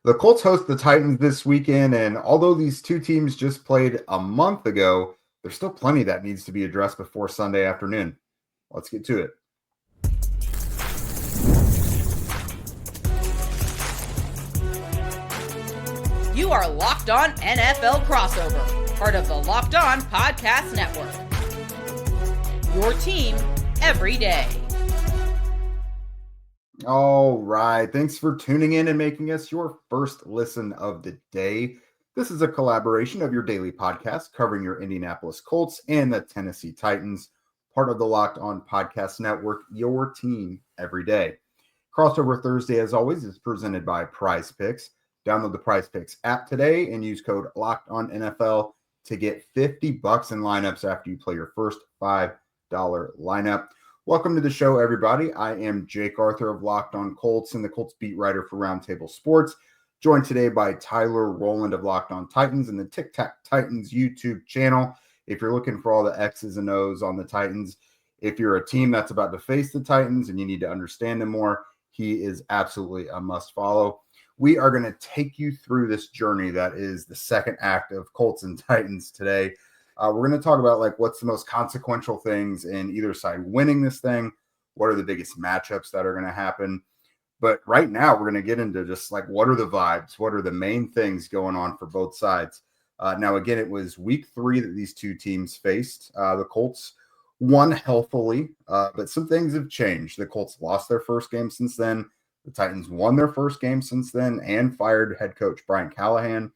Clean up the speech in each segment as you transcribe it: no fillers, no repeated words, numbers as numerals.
The Colts host the Titans this weekend, and although these two teams just played a month ago, there's still plenty that needs to be addressed before Sunday afternoon. Let's get to it. You are Locked On NFL Crossover, part of the Locked On Podcast Network. Your team every day. All right. Thanks for tuning in and making us your first listen of the day. This is a collaboration of your daily podcast covering your Indianapolis Colts and the Tennessee Titans, part of the Locked On Podcast Network, your team every day. Crossover Thursday, as always, is presented by Prize Picks. Download the Prize Picks app today and use code LOCKEDONNFL to get $50 in lineups after you play your first $5 lineup. Welcome to the show, everybody. I am Jake Arthur of Locked On Colts and the Colts beat writer for Roundtable Sports, joined today by Tyler Rowland of Locked On Titans and the Tic Tac Titans YouTube channel. If you're looking for all the X's and O's on the Titans, if you're a team that's about to face the Titans and you need to understand them more, he is absolutely a must follow. We are going to take you through this journey that is the second act of Colts and Titans today. We're going to talk about what's the most consequential things in either side winning this thing. What are the biggest matchups that are going to happen? But right now we're going to get into just what are the vibes? What are the main things going on for both sides? Now, again, it was week 3 that these two teams faced. The Colts won healthily, but some things have changed. The Colts lost their first game since then. The Titans won their first game since then and fired head coach Brian Callahan.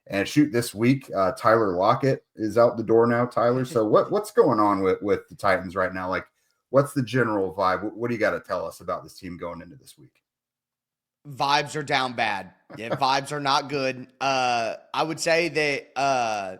And this week, Tyler Lockett is out the door now, Tyler. So what's going on with the Titans right now? What's the general vibe? What do you got to tell us about this team going into this week? Vibes are down bad. Yeah, vibes are not good. I would say that,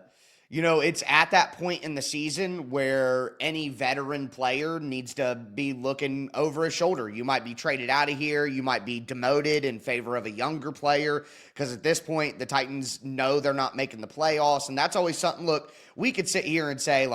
it's at that point in the season where any veteran player needs to be looking over his shoulder. You might be traded out of here. You might be demoted in favor of a younger player because at this point, the Titans know they're not making the playoffs. And that's always something, look, we could sit here and say,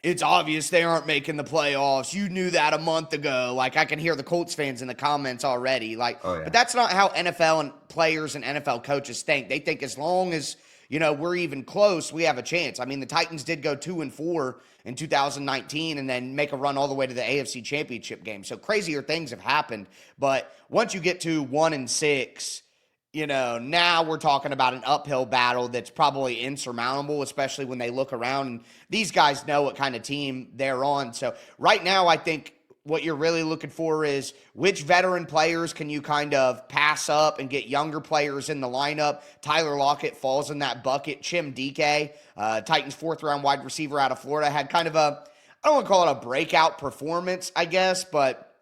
it's obvious they aren't making the playoffs. You knew that a month ago. I can hear the Colts fans in the comments already. But that's not how NFL and players and NFL coaches think. They think as long as we're even close, we have a chance. I mean, the Titans did go 2-4 in 2019 and then make a run all the way to the AFC Championship game. So crazier things have happened. But once you get to 1-6, now we're talking about an uphill battle that's probably insurmountable, especially when they look around and these guys know what kind of team they're on. So right now, I think what you're really looking for is which veteran players can you kind of pass up and get younger players in the lineup. Tyler Lockett falls in that bucket. Chim DK, Titans 4th-round wide receiver out of Florida, had kind of I don't want to call it a breakout performance, I guess, but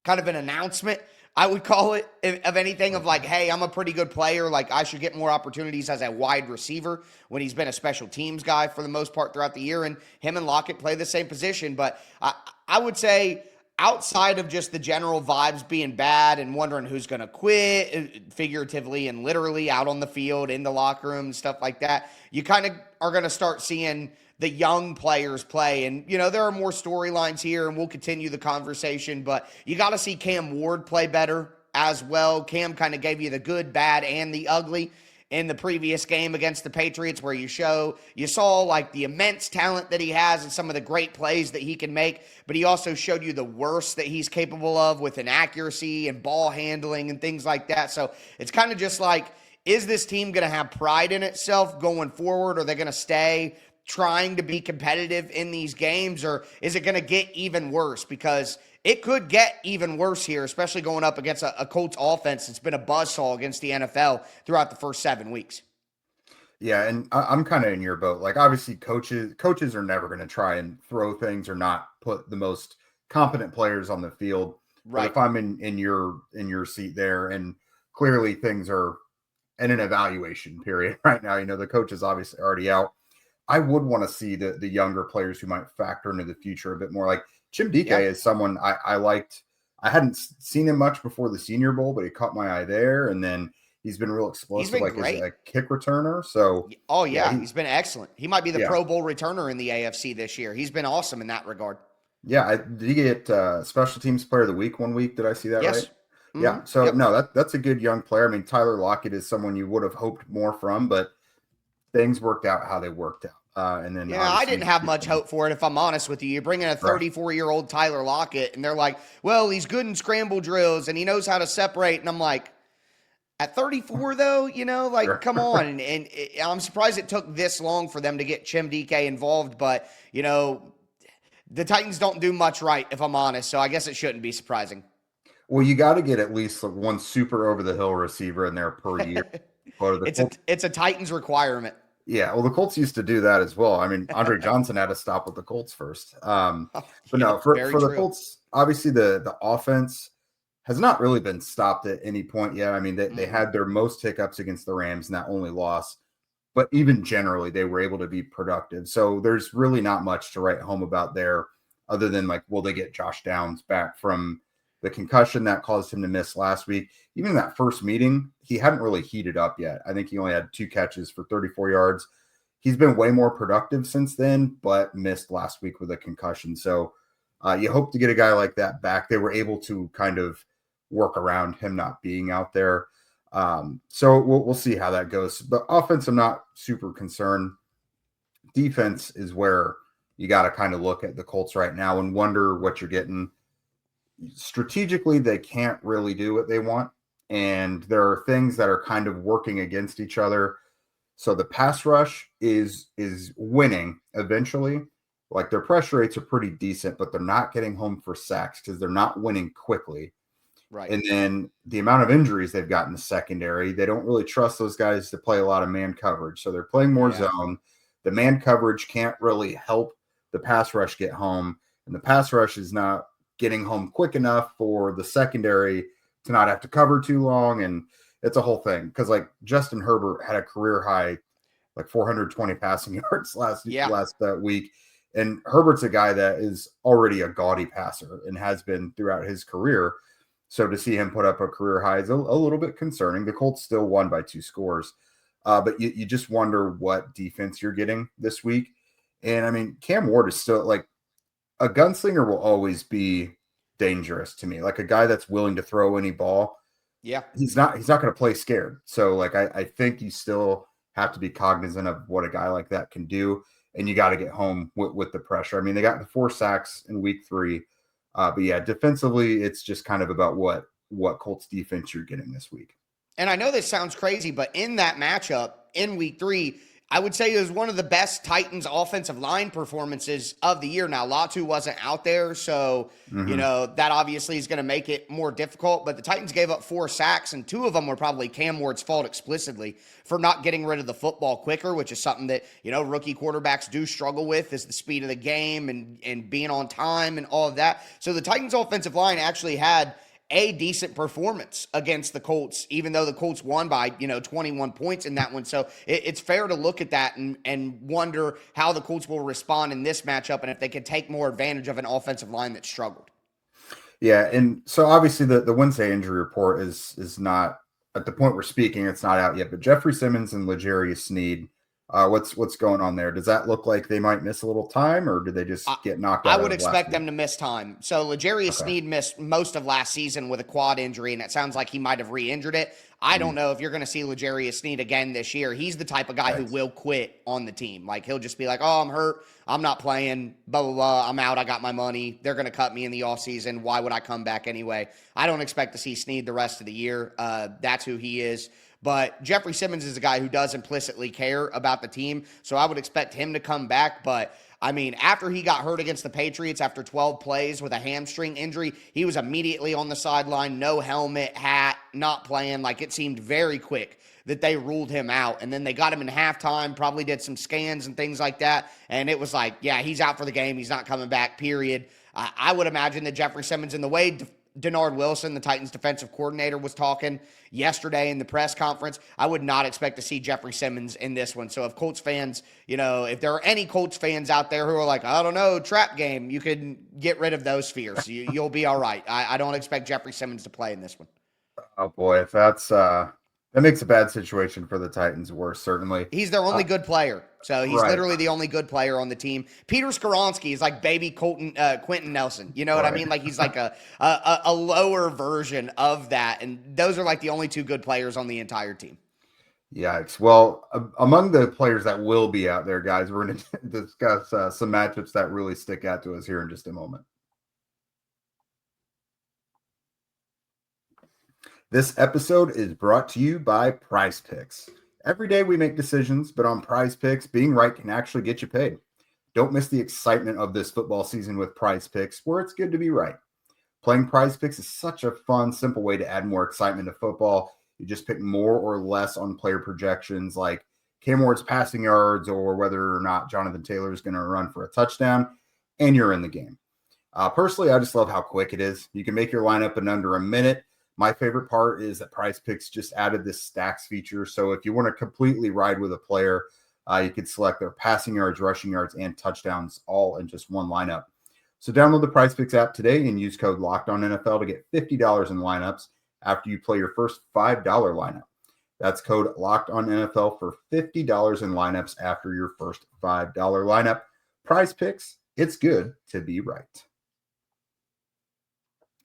kind of an announcement, I would call it, of anything of hey, I'm a pretty good player. I should get more opportunities as a wide receiver when he's been a special teams guy for the most part throughout the year. And him and Lockett play the same position. But I would say, outside of just the general vibes being bad and wondering who's going to quit, figuratively and literally out on the field, in the locker room, stuff like that, you kind of are going to start seeing the young players play. And, there are more storylines here, and we'll continue the conversation, but you got to see Cam Ward play better as well. Cam kind of gave you the good, bad, and the ugly in the previous game against the Patriots, where you saw the immense talent that he has and some of the great plays that he can make, but he also showed you the worst that he's capable of with inaccuracy and ball handling and things like that. So it's kind of just is this team going to have pride in itself going forward? Or are they going to stay trying to be competitive in these games, or is it going to get even worse? Because it could get even worse here, especially going up against a Colts offense that's been a buzzsaw against the NFL throughout the first 7 weeks. Yeah, and I'm kind of in your boat. Obviously, coaches are never going to try and throw things or not put the most competent players on the field. Right. But if I'm in your seat there, and clearly things are in an evaluation period right now, the coach is obviously already out. I would want to see the younger players who might factor into the future a bit more. Chim DK is someone I liked. I hadn't seen him much before the Senior Bowl, but he caught my eye there. And then he's been real explosive, as a kick returner. So, he's been excellent. He might be the Pro Bowl returner in the AFC this year. He's been awesome in that regard. Yeah. Did he get special teams player of the week one week? Did I see that right? Yeah. So no, that's a good young player. I mean, Tyler Lockett is someone you would have hoped more from, but things worked out how they worked out. And then Yeah, I obviously didn't have much hope for it, if I'm honest with you. You bring in a 34-year-old Tyler Lockett, and they're like, well, he's good in scramble drills, and he knows how to separate. And I'm like, at 34, though, come on. And I'm surprised it took this long for them to get Chim DK involved. But, the Titans don't do much right, if I'm honest. So I guess it shouldn't be surprising. Well, you got to get at least one super over-the-hill receiver in there per year. It's a Titans requirement. Yeah, well, the Colts used to do that as well. I mean, Andre Johnson had to stop with the Colts first. But no, for the Colts, obviously the offense has not really been stopped at any point yet. I mean, they had their most hiccups against the Rams in that only loss. But even generally, they were able to be productive. So there's really not much to write home about there other than, like, will they get Josh Downs back from the concussion that caused him to miss last week? Even in that first meeting, he hadn't really heated up yet. I think he only had 2 catches for 34 yards. He's been way more productive since then, but missed last week with a concussion. So you hope to get a guy like that back. They were able to kind of work around him not being out there. So we'll see how that goes. But offense, I'm not super concerned. Defense is where you got to kind of look at the Colts right now and wonder what you're getting. Strategically, they can't really do what they want. And there are things that are kind of working against each other. So the pass rush is winning eventually. Like, their pressure rates are pretty decent, but they're not getting home for sacks because they're not winning quickly. Right. And then the amount of injuries they've got in the secondary, they don't really trust those guys to play a lot of man coverage. So they're playing more zone. The man coverage can't really help the pass rush get home. And the pass rush is not getting home quick enough for the secondary to not have to cover too long. And it's a whole thing. Because, like, Justin Herbert had a career high, like 420 passing yards last week. And Herbert's a guy that is already a gaudy passer and has been throughout his career. So to see him put up a career high is a little bit concerning. The Colts still won by 2 scores. But you just wonder what defense you're getting this week. And, I mean, Cam Ward is still, like, a gunslinger will always be dangerous to me. Like, a guy that's willing to throw any ball. Yeah. He's not going to play scared. So, like, I think you still have to be cognizant of what a guy like that can do. And you got to get home with the pressure. I mean, they got the 4 sacks in week 3. But yeah, defensively, it's just kind of about what Colts defense you're getting this week. And I know this sounds crazy, but in that matchup in week 3, I would say it was one of the best Titans offensive line performances of the year. Now, Latu wasn't out there, so, that obviously is going to make it more difficult. But the Titans gave up 4 sacks, and 2 of them were probably Cam Ward's fault explicitly for not getting rid of the football quicker, which is something that, rookie quarterbacks do struggle with, is the speed of the game and being on time and all of that. So the Titans offensive line actually had a decent performance against the Colts, even though the Colts won by, 21 points in that one. So it's fair to look at that and wonder how the Colts will respond in this matchup and if they can take more advantage of an offensive line that struggled. Yeah, and so obviously the Wednesday injury report is not, at the point we're speaking, it's not out yet, but Jeffrey Simmons and L'Jarius Sneed, what's going on there? Does that look like they might miss a little time, or do they just get knocked out? I would expect them to miss time. So L'Jarius Sneed missed most of last season with a quad injury, and it sounds like he might have re-injured it. I don't know if you're going to see L'Jarius Sneed again this year. He's the type of guy who will quit on the team. Like, he'll just be like, oh, I'm hurt. I'm not playing. Blah, blah, blah. I'm out. I got my money. They're going to cut me in the offseason. Why would I come back anyway? I don't expect to see Sneed the rest of the year. That's who he is. But Jeffrey Simmons is a guy who does implicitly care about the team, so I would expect him to come back. But, I mean, after he got hurt against the Patriots after 12 plays with a hamstring injury, he was immediately on the sideline, no helmet, hat, not playing. Like, it seemed very quick that they ruled him out. And then they got him in halftime, probably did some scans and things like that, and it was like, yeah, he's out for the game. He's not coming back, period. I would imagine that Jeffrey Simmons, in the way Denard Wilson, the Titans defensive coordinator, was talking yesterday in the press conference, I would not expect to see Jeffrey Simmons in this one. So if Colts fans, if there are any Colts fans out there who are like, I don't know, trap game, you can get rid of those fears. You'll be all right. I don't expect Jeffrey Simmons to play in this one. Oh boy, if that's That makes a bad situation for the Titans worse, certainly. He's their only good player. So he's literally the only good player on the team. Peter Skoronski is like baby Quentin Nelson. You know what I mean? Like he's like a lower version of that. And those are like the only two good players on the entire team. Yikes. Well, among the players that will be out there, guys, we're going to discuss some matchups that really stick out to us here in just a moment. This episode is brought to you by Prize Picks. Every day we make decisions, but on Prize Picks, being right can actually get you paid. Don't miss the excitement of this football season with Prize Picks, where it's good to be right. Playing Prize Picks is such a fun, simple way to add more excitement to football. You just pick more or less on player projections like Cam Ward's passing yards or whether or not Jonathan Taylor is going to run for a touchdown, and you're in the game. Personally, I just love how quick it is. You can make your lineup in under a minute. My favorite part is that Prize Picks just added this stacks feature. So if you want to completely ride with a player, you could select their passing yards, rushing yards, and touchdowns all in just one lineup. So download the Prize Picks app today and use code LOCKEDONNFL to get $50 in lineups after you play your first $5 lineup. That's code LOCKEDONNFL for $50 in lineups after your first $5 lineup. Prize Picks, it's good to be right.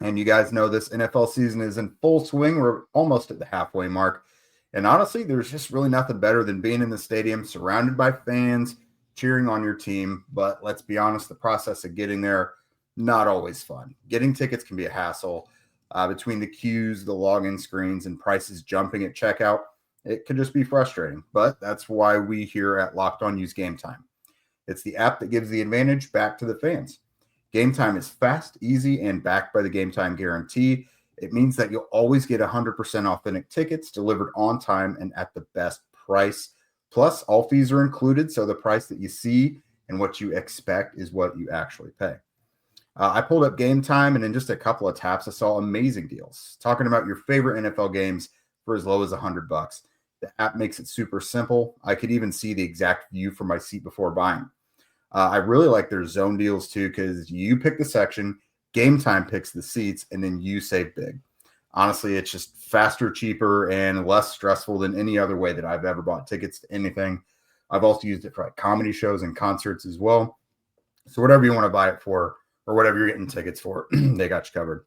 And you guys know this NFL season is in full swing. We're almost at the halfway mark. And honestly, there's just really nothing better than being in the stadium, surrounded by fans, cheering on your team. But let's be honest, the process of getting there, not always fun. Getting tickets can be a hassle. Between the queues, the login screens, and prices jumping at checkout, it can just be frustrating. But that's why we here at Locked On use Game Time. It's the app that gives the advantage back to the fans. Game Time is fast, easy, and backed by the Game Time guarantee. It means that you'll always get 100% authentic tickets delivered on time and at the best price. Plus, all fees are included, so the price that you see and what you expect is what you actually pay. I pulled up Game Time, and in just a couple of taps, I saw amazing deals. Talking about your favorite NFL games for as low as $100. The app makes it super simple. I could even see the exact view from my seat before buying. I really like their zone deals too, because you pick the section, Game Time picks the seats, and then you save big. Honestly, it's just faster, cheaper, and less stressful than any other way that I've ever bought tickets to anything. I've also used it for like comedy shows and concerts as well. So whatever you want to buy it for, or whatever you're getting tickets for, they got you covered.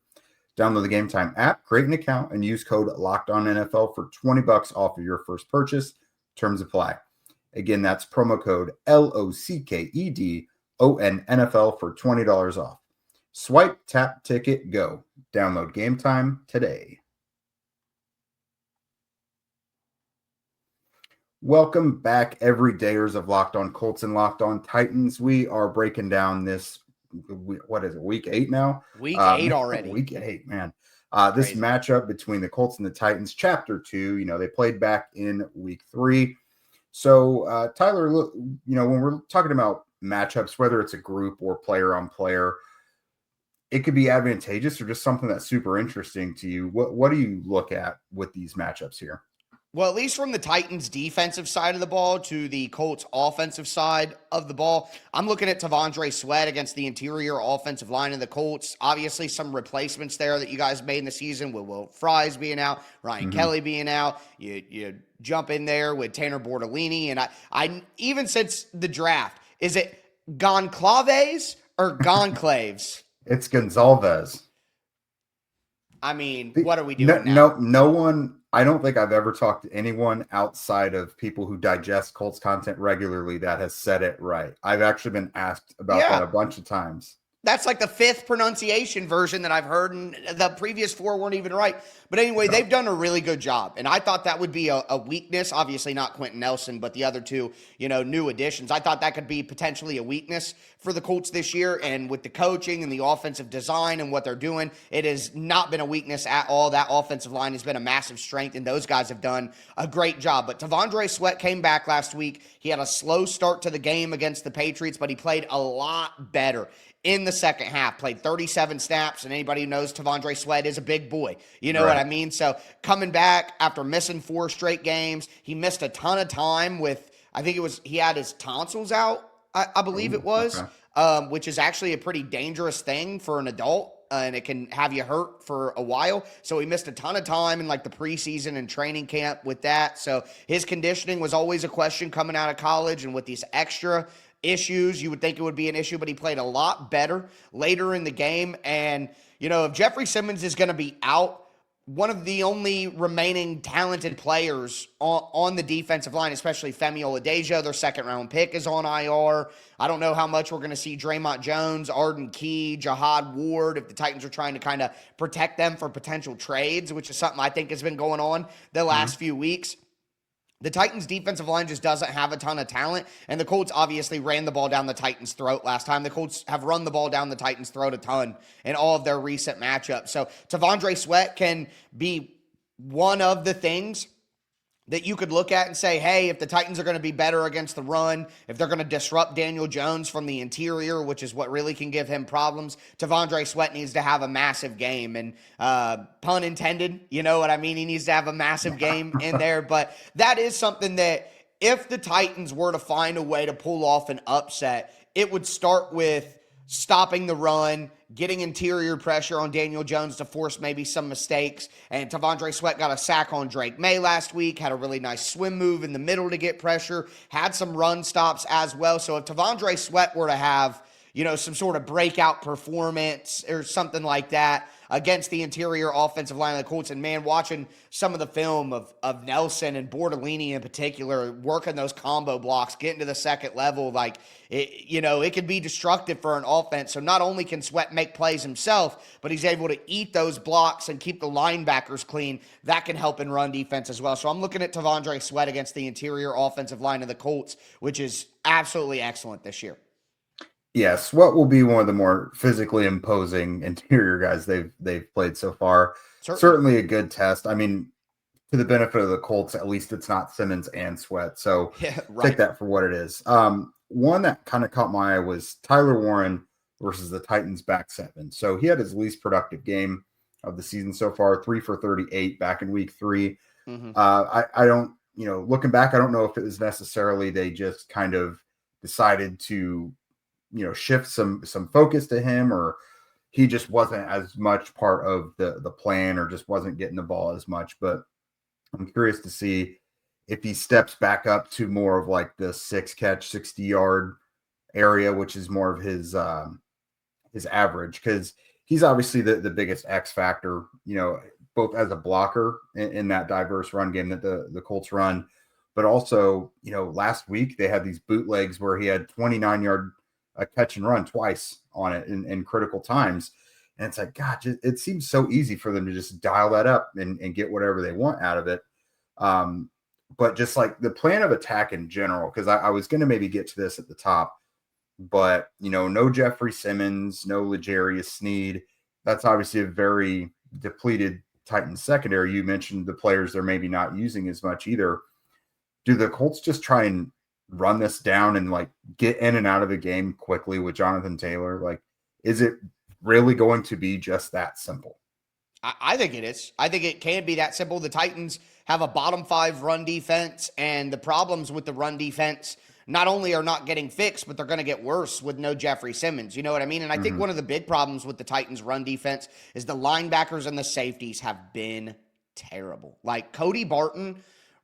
Download the Game Time app, create an account, and use code LOCKEDONNFL for $20 off of your first purchase. Terms apply. Again, that's promo code LOCKEDONNFL for $20 off. Swipe, tap, ticket, go. Download Game Time today. Welcome back, everydayers of Locked On Colts and Locked On Titans. We are breaking down this, what is it, week 8 now? Week 8 already. Week 8, man. This matchup between the Colts and the Titans, Chapter 2, they played back in week 3. So, Tyler, look, when we're talking about matchups, whether it's a group or player on player, it could be advantageous or just something that's super interesting to you. What do you look at with these matchups here? Well, at least from the Titans' defensive side of the ball to the Colts' offensive side of the ball, I'm looking at T'Vondre Sweat against the interior offensive line of the Colts. Obviously, some replacements there that you guys made in the season with Will Fries being out, Ryan Kelly being out. You jump in there with Tanner Bortolini. And I even since the draft, is it Gonclaves or Gonclaves? It's Gonzalez. I mean, what are we doing now? No one. I don't think I've ever talked to anyone outside of people who digest Colts content regularly that has said it right. I've actually been asked about that a bunch of times. That's like the 5th pronunciation version that I've heard, and the previous 4 weren't even right. But anyway, they've done a really good job, and I thought that would be a weakness. Obviously not Quentin Nelson, but the other two, new additions. I thought that could be potentially a weakness for the Colts this year, and with the coaching and the offensive design and what they're doing, it has not been a weakness at all. That offensive line has been a massive strength, and those guys have done a great job. But T'Vondre Sweat came back last week. He had a slow start to the game against the Patriots, but he played a lot better in the second half, played 37 snaps, and anybody who knows T'Vondre Sweat is a big boy. You know what I mean? So coming back after missing 4 straight games, he missed a ton of time with, I think he had his tonsils out, I believe it was, which is actually a pretty dangerous thing for an adult. and it can have you hurt for a while. So he missed a ton of time in like the preseason and training camp with that. So his conditioning was always a question coming out of college, and with these extra issues, you would think it would be an issue, but he played a lot better later in the game. And, if Jeffrey Simmons is going to be out, one of the only remaining talented players on the defensive line, especially Femi Oladejo, their second-round pick, is on IR. I don't know how much we're going to see Draymond Jones, Arden Key, Jahad Ward, if the Titans are trying to kind of protect them for potential trades, which is something I think has been going on the last few weeks. The Titans' defensive line just doesn't have a ton of talent, and the Colts obviously ran the ball down the Titans' throat last time. The Colts have run the ball down the Titans' throat a ton in all of their recent matchups. So T'Vondre Sweat can be one of the things that you could look at and say, hey, if the Titans are going to be better against the run, if they're going to disrupt Daniel Jones from the interior, which is what really can give him problems, T'Vondre Sweat needs to have a massive game. And pun intended, you know what I mean? He needs to have a massive game in there. But that is something that if the Titans were to find a way to pull off an upset, it would start with stopping the run, getting interior pressure on Daniel Jones to force maybe some mistakes. And T'Vondre Sweat got a sack on Drake May last week, had a really nice swim move in the middle to get pressure, had some run stops as well. So if T'Vondre Sweat were to have, some sort of breakout performance or something like that against the interior offensive line of the Colts, and man, watching some of the film of Nelson and Bortolini in particular, working those combo blocks, getting to the second level, like, it could be destructive for an offense. So not only can Sweat make plays himself, but he's able to eat those blocks and keep the linebackers clean. That can help in run defense as well. So I'm looking at T'Vondre Sweat against the interior offensive line of the Colts, which is absolutely excellent this year. Yeah, Sweat will be one of the more physically imposing interior guys they've played so far. Certainly a good test. I mean, to the benefit of the Colts, at least it's not Simmons and Sweat. So take that for what it is. One that kind of caught my eye was Tyler Warren versus the Titans back seven. So he had his least productive game of the season so far, 3 for 38 back in week 3. Mm-hmm. I don't, looking back, I don't know if it was necessarily they just kind of decided to shift some focus to him, or he just wasn't as much part of the plan, or just wasn't getting the ball as much. But I'm curious to see if he steps back up to more of like the 6-catch, 60-yard area, which is more of his average, because he's obviously the biggest X factor, both as a blocker in that diverse run game that the Colts run, but also, last week they had these bootlegs where he had 29-yard a catch and run twice on it in critical times. And it's like, God, it seems so easy for them to just dial that up and get whatever they want out of it. But just like the plan of attack in general, because I was going to maybe get to this at the top, but, no Jeffrey Simmons, no L'Jarius Sneed. That's obviously a very depleted Titans secondary. You mentioned the players they're maybe not using as much either. Do the Colts just try and run this down and like get in and out of the game quickly with Jonathan Taylor? Like, is it really going to be just that simple? I think it is. I think it can be that simple. The Titans have a bottom 5 run defense, and the problems with the run defense not only are not getting fixed, but they're going to get worse with no Jeffrey Simmons. You know what I mean? And I think one of the big problems with the Titans run defense is the linebackers and the safeties have been terrible. Like Cody Barton,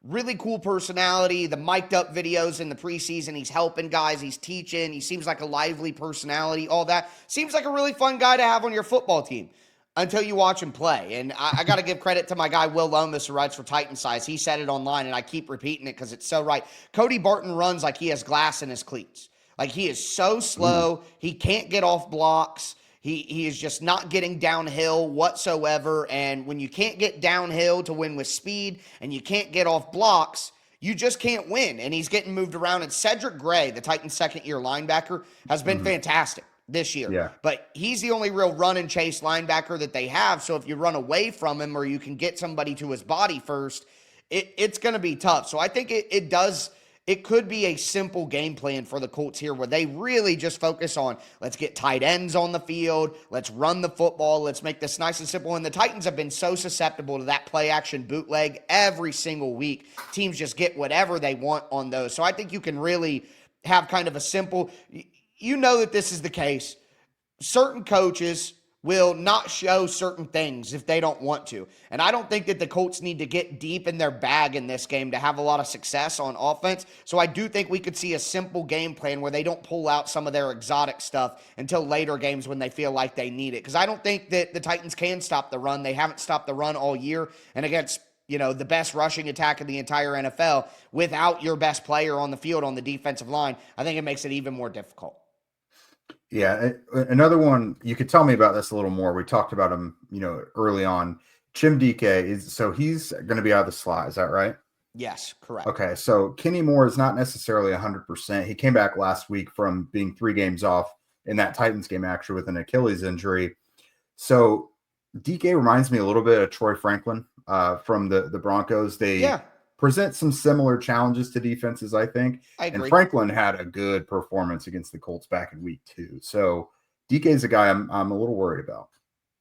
really cool personality, the mic'd up videos in the preseason. He's helping guys. He's teaching. He seems like a lively personality, all that. Seems like a really fun guy to have on your football team until you watch him play. And I got to give credit to my guy, Will Lomas, who writes for Titan Size. He said it online, and I keep repeating it because it's so right. Cody Barton runs like he has glass in his cleats. Like, he is so slow. He can't get off blocks. He is just not getting downhill whatsoever. And when you can't get downhill to win with speed and you can't get off blocks, you just can't win. And he's getting moved around. And Cedric Gray, the Titans' second-year linebacker, has been fantastic this year. Yeah. But he's the only real run and chase linebacker that they have. So if you run away from him or you can get somebody to his body first, it's going to be tough. So I think it could be a simple game plan for the Colts here where they really just focus on, let's get tight ends on the field, let's run the football, let's make this nice and simple. And the Titans have been so susceptible to that play-action bootleg every single week. Teams just get whatever they want on those. So I think you can really have kind of a simple, that this is the case. Certain coaches will not show certain things if they don't want to. And I don't think that the Colts need to get deep in their bag in this game to have a lot of success on offense. So I do think we could see a simple game plan where they don't pull out some of their exotic stuff until later games when they feel like they need it. Because I don't think that the Titans can stop the run. They haven't stopped the run all year. And against the best rushing attack in the entire NFL without your best player on the field on the defensive line, I think it makes it even more difficult. Yeah, another one, you could tell me about this a little more. We talked about him, early on. Chim DK he's going to be out of the slot. Is that right? Yes, correct. Okay, so Kenny Moore is not necessarily 100%. He came back last week from being 3 games off in that Titans game, actually, with an Achilles injury. So DK reminds me a little bit of Troy Franklin from the Broncos. They present some similar challenges to defenses, I think. I agree. And Franklin had a good performance against the Colts back in week 2. So DK is a guy I'm a little worried about.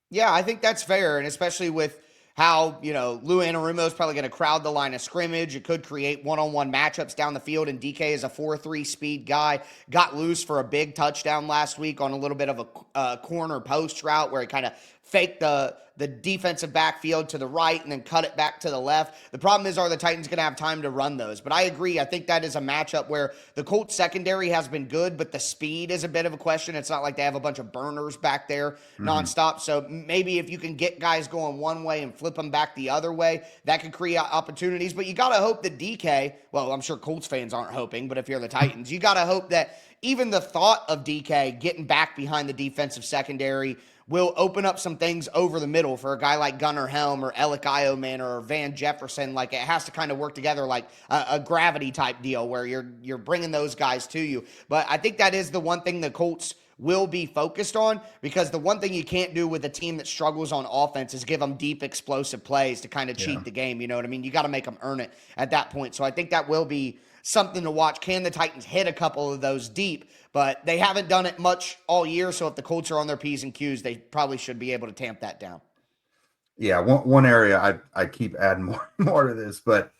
Yeah, I think that's fair, and especially with how, Lou Anarumo is probably going to crowd the line of scrimmage. It could create one-on-one matchups down the field, and DK is a 4.3 speed guy. Got loose for a big touchdown last week on a little bit of a corner post route where he kind of faked the defensive backfield to the right and then cut it back to the left. The problem is, are the Titans going to have time to run those? But I agree. I think that is a matchup where the Colts secondary has been good, but the speed is a bit of a question. It's not like they have a bunch of burners back there nonstop. So maybe if you can get guys going one way and flip them back the other way, that could create opportunities. But you got to hope that DK, well, I'm sure Colts fans aren't hoping, but if you're the Titans, you got to hope that even the thought of DK getting back behind the defensive secondary will open up some things over the middle for a guy like Gunnar Helm or Alec Ioman or Van Jefferson. Like, it has to kind of work together like a gravity type deal where you're bringing those guys to you. But I think that is the one thing the Colts will be focused on, because the one thing you can't do with a team that struggles on offense is give them deep explosive plays to kind of cheat the game. You know what I mean? You got to make them earn it at that point. So I think that will be something to watch. Can the Titans hit a couple of those deep? But they haven't done it much all year, so if the Colts are on their P's and Q's, they probably should be able to tamp that down. Yeah, one area I keep adding more to this, but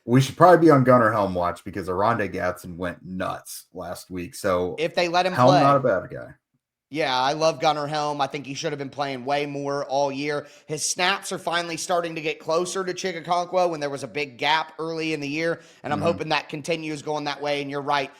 we should probably be on Gunnar Helm watch because Aronde Gatson went nuts last week. So if they let him Helm, play, not a bad guy. Yeah, I love Gunnar Helm. I think he should have been playing way more all year. His snaps are finally starting to get closer to Chigakonkwo when there was a big gap early in the year, and I'm hoping that continues going that way. And you're right,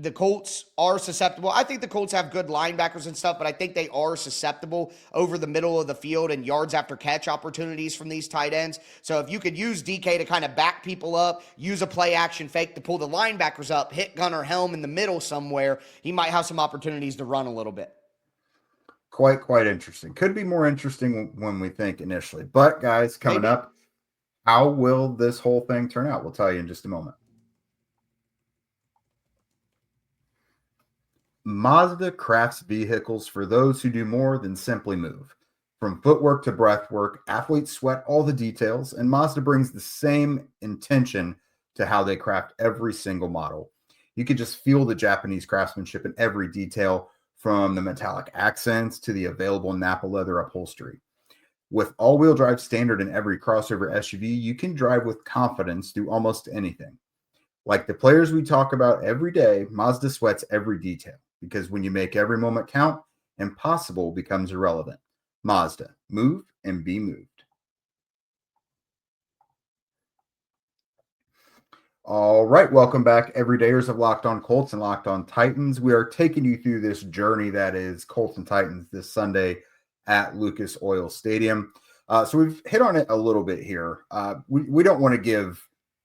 the Colts are susceptible. I think the Colts have good linebackers and stuff, but I think they are susceptible over the middle of the field and yards after catch opportunities from these tight ends. So if you could use DK to kind of back people up, use a play action fake to pull the linebackers up, hit Gunnar Helm in the middle somewhere, he might have some opportunities to run a little bit. Quite interesting. Could be more interesting when we think initially. But guys, coming up, how will this whole thing turn out? We'll tell you in just a moment. Mazda crafts vehicles for those who do more than simply move. From footwork to breathwork, athletes sweat all the details, and Mazda brings the same intention to how they craft every single model. You could just feel the Japanese craftsmanship in every detail, from the metallic accents to the available Napa leather upholstery. With all-wheel drive standard in every crossover SUV, you can drive with confidence through almost anything. Like the players we talk about every day, Mazda sweats every detail. Because when you make every moment count, impossible becomes irrelevant. Mazda, move and be moved. All right, welcome back, everydayers of Locked On Colts and Locked On Titans. We are taking you through this journey that is Colts and Titans this Sunday at Lucas Oil Stadium. So we've hit on it a little bit here. We don't want to give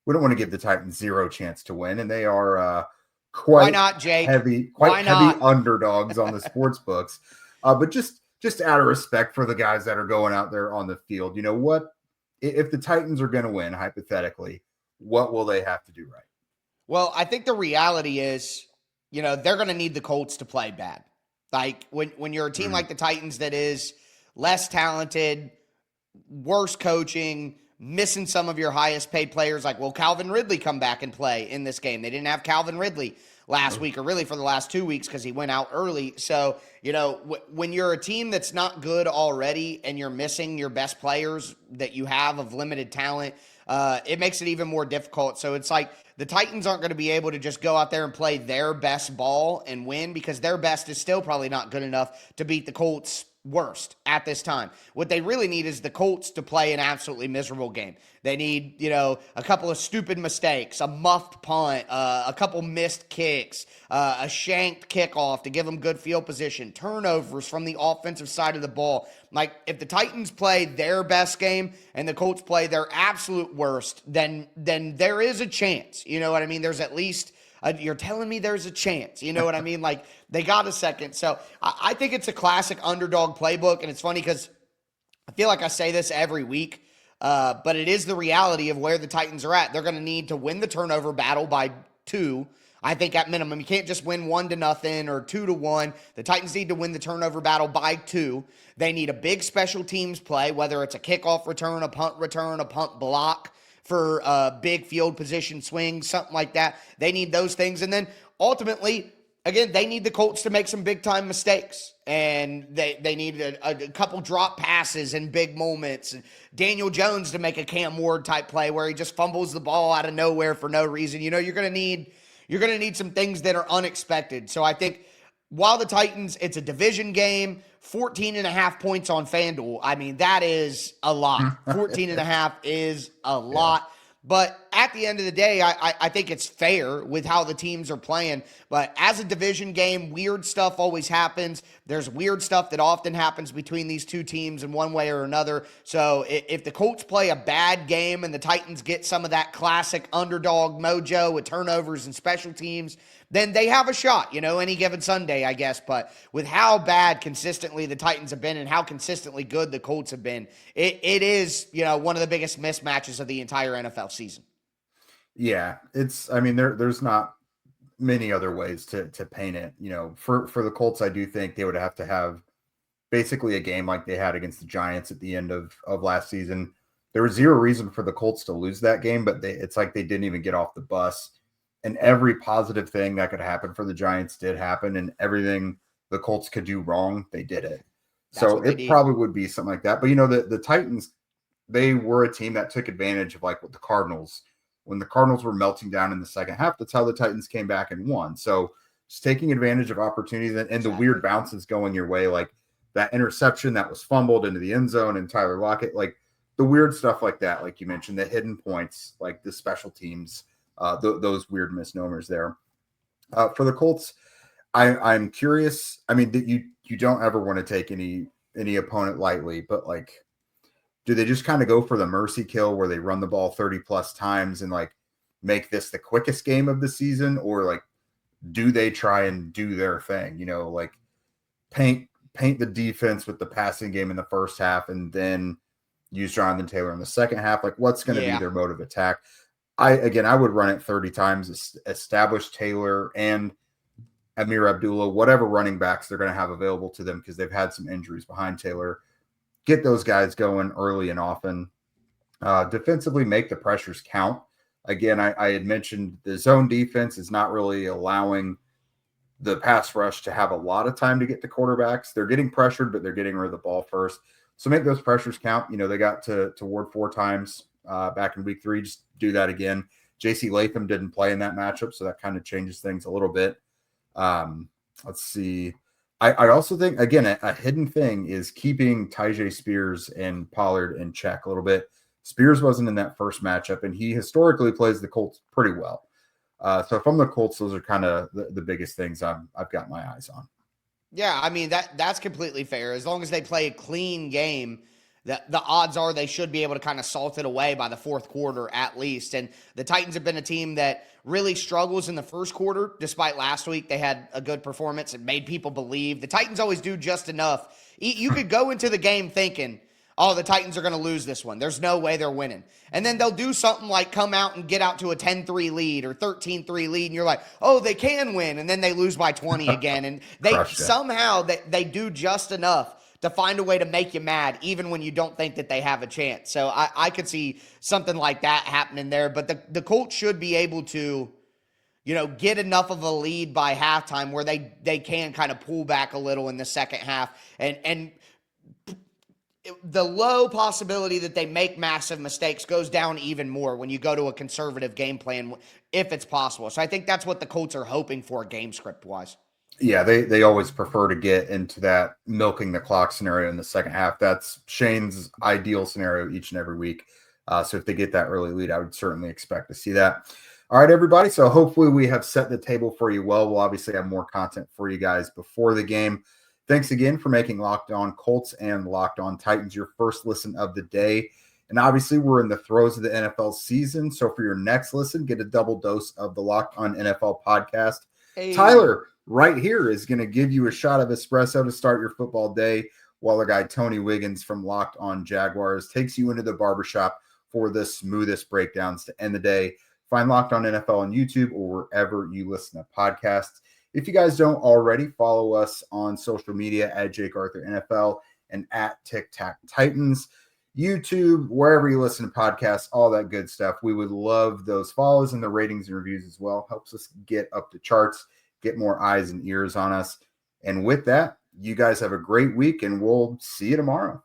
the Titans zero chance to win, and they are quite Why not, Jake? heavy underdogs on the sports books. But just out of respect for the guys that are going out there on the field, what if the Titans are going to win, hypothetically, what will they have to do right? Well, I think the reality is, they're going to need the Colts to play bad. Like when you're a team like the Titans that is less talented, worse coaching, missing some of your highest paid players, like, will Calvin Ridley come back and play in this game? They didn't have Calvin Ridley last week, or really for the last 2 weeks, because he went out early. So, when you're a team that's not good already and you're missing your best players that you have of limited talent, it makes it even more difficult. So it's like the Titans aren't going to be able to just go out there and play their best ball and win, because their best is still probably not good enough to beat the Colts worst at this time. What they really need is the Colts to play an absolutely miserable game. They need, a couple of stupid mistakes, a muffed punt, a couple missed kicks, a shanked kickoff to give them good field position, turnovers from the offensive side of the ball. Like, if the Titans play their best game and the Colts play their absolute worst, then there is a chance. You know what I mean? There's at least you're telling me there's a chance. You know what I mean? Like, they got a second. So I think it's a classic underdog playbook. And it's funny because I feel like I say this every week, but it is the reality of where the Titans are at. They're going to need to win the turnover battle by 2. I think at minimum, you can't just win 1-0 or 2-1. The Titans need to win the turnover battle by 2. They need a big special teams play, whether it's a kickoff return, a punt block for a big field position swing, something like that. They need those things. And then ultimately, again, they need the Colts to make some big-time mistakes. And they need a couple drop passes in big moments. Daniel Jones to make a Cam Ward-type play where he just fumbles the ball out of nowhere for no reason. You're going to need some things that are unexpected. So I think while the Titans, it's a division game, 14.5 points on FanDuel. I mean, that is a lot. 14.5 is a lot. But at the end of the day, I think it's fair with how the teams are playing. But as a division game, weird stuff always happens. There's weird stuff that often happens between these two teams in one way or another. So if the Colts play a bad game and the Titans get some of that classic underdog mojo with turnovers and special teams, then they have a shot, any given Sunday, I guess. But with how bad consistently the Titans have been and how consistently good the Colts have been, it is, one of the biggest mismatches of the entire NFL season. Yeah, there's not many other ways to paint it. For the Colts, I do think they would have to have basically a game like they had against the Giants at the end of last season. There was zero reason for the Colts to lose that game, but it's like they didn't even get off the bus. And every positive thing that could happen for the Giants did happen, and everything the Colts could do wrong, they did it. So it probably would be something like that. But, the Titans, they were a team that took advantage of like what the Cardinals, when the Cardinals were melting down in the second half, that's how the Titans came back and won. So just taking advantage of opportunities and the weird bounces going your way, like that interception that was fumbled into the end zone and Tyler Lockett, like the weird stuff like that, like you mentioned, the hidden points, like the special teams, those weird misnomers there. For the Colts, I'm curious. I mean, you don't ever want to take any opponent lightly, but like, do they just kind of go for the mercy kill where they run the ball 30 plus times and like make this the quickest game of the season? Or like, do they try and do their thing, like paint the defense with the passing game in the first half and then use Jonathan Taylor in the second half? Like, what's going to be their mode of attack? I would run it 30 times, establish Taylor and Amir Abdullah, whatever running backs they're going to have available to them, because they've had some injuries behind Taylor. Get those guys going early and often. Defensively, make the pressures count. Again, I had mentioned the zone defense is not really allowing the pass rush to have a lot of time to get to quarterbacks. They're getting pressured, but they're getting rid of the ball first. So make those pressures count. They got to Ward 4 times back in week 3. Just do that again. J.C. Latham didn't play in that matchup, so that kind of changes things a little bit. Let's see. I also think, again, a hidden thing is keeping Tyjae Spears and Pollard in check a little bit. Spears wasn't in that first matchup, and he historically plays the Colts pretty well. So if I'm the Colts, those are kind of the biggest things I've got my eyes on. Yeah, I mean, that's completely fair. As long as they play a clean game, the odds are they should be able to kind of salt it away by the fourth quarter at least. And the Titans have been a team that really struggles in the first quarter, despite last week they had a good performance and made people believe. The Titans always do just enough. You could go into the game thinking, oh, the Titans are going to lose this one. There's no way they're winning. And then they'll do something like come out and get out to a 10-3 lead or 13-3 lead, and you're like, oh, they can win. And then they lose by 20 again. And they somehow they do just enough to find a way to make you mad, even when you don't think that they have a chance. So I could see something like that happening there. But the Colts should be able to, get enough of a lead by halftime where they can kind of pull back a little in the second half. And the low possibility that they make massive mistakes goes down even more when you go to a conservative game plan, if it's possible. So I think that's what the Colts are hoping for game script-wise. Yeah, they always prefer to get into that milking the clock scenario in the second half. That's Shane's ideal scenario each and every week. So if they get that early lead, I would certainly expect to see that. All right, everybody. So hopefully we have set the table for you well. We'll obviously have more content for you guys before the game. Thanks again for making Locked On Colts and Locked On Titans your first listen of the day. And obviously, we're in the throes of the NFL season. So for your next listen, get a double dose of the Locked On NFL podcast. Hey. Tyler, right here, is going to give you a shot of espresso to start your football day, while our guy Tony Wiggins from Locked On Jaguars takes you into the barbershop for the smoothest breakdowns to end the day. Find Locked On NFL on YouTube or wherever you listen to podcasts. If you guys don't already, follow us on social media at Jake Arthur NFL and at Tic Tac Titans. YouTube, wherever you listen to podcasts, all that good stuff. We would love those follows and the ratings and reviews as well. Helps us get up the charts, get more eyes and ears on us. And with that, you guys have a great week, and we'll see you tomorrow.